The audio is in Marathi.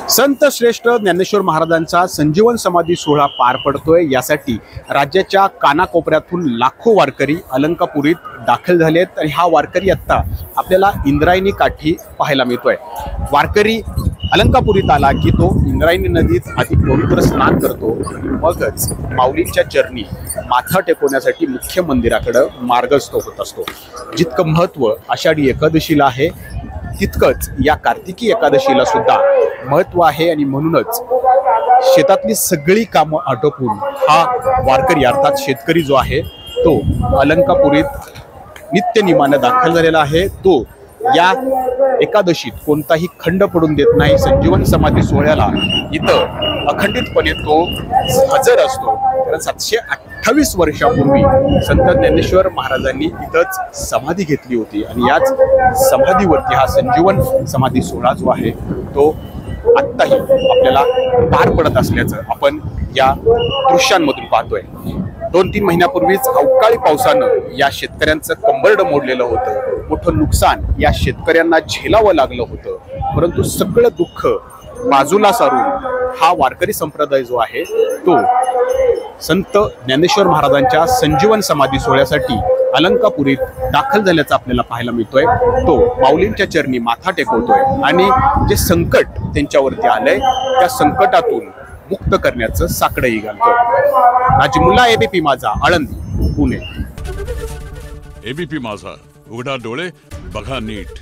संत श्रेष्ठ ज्ञानेश्वर महाराजांचा संजीवन समाधी सोहळा पार पडतोय। यासाठी राज्याच्या कानाकोपऱ्यातून लाखो वारकरी अलंकापुरीत दाखल झाले आहेत आणि हा वारकरी आता आपल्याला इंद्रायणी काठी पाहायला मिळतोय। वारकरी अलंकापुरीत आला की तो इंद्रायणी नदीत आधी पवित्र स्नान करतो, मगच माऊलींच्या चरणी माथा टेकवण्यासाठी मुख्य मंदिराकडे मार्गस्थ होत असतो। जितकं महत्त्व आषाढी एकादशीला आहे तितकंच या कार्तिकी एकादशीला सुद्धा महत्त्व आहे आणि म्हणूनच शेतातली सगळी कामं आटोपून हा वारकरी अर्थात शेतकरी जो आहे तो अलंकापुरीत नित्यनियमाने दाखल झालेला आहे। तो या एकादशीत कोणताही खंड पडून देत नाही। संजीवन समाधी सोहळ्याला इथं अखंडितपणे तो हजर असतो। कारण 728 वर्षापूर्वी संत ज्ञानेश्वर महाराजांनी इथंच समाधी घेतली होती आणि याच समाधीवरती हा संजीवन समाधी सोहळा जो आहे तो आत्ताही आपल्याला पार पडत असल्याचं आपण या दृश्यांमधून पाहतोय। 2-3 महिन्यापूर्वीच अवकाळी पावसानं या शेतकऱ्यांचं कंबरड मोडलेलं होतं, मोठं नुकसान या शेतकऱ्यांना झेलावं लागलं होतं। परंतु सगळं दुःख बाजूला सारून हा वारकरी संप्रदाय जो आहे तो संत ज्ञानेश्वर महाराजांच्या संजीवन समाधी सोहळ्यासाठी अलंकापुरीत दाखल झाल्याचं आपल्याला पाहायला मिळतोय। तो माऊलींच्या चरणी माथा टेकवतोय आणि जे संकट त्यांच्यावरती आलंय त्या संकटातून मुक्त करण्याचं साकडंही घालतोय। नाजिमुल्ला, एबीपी माझा, आळंदी, पुणे। एबीपी माझा, उघडा डोळे बघा नीट।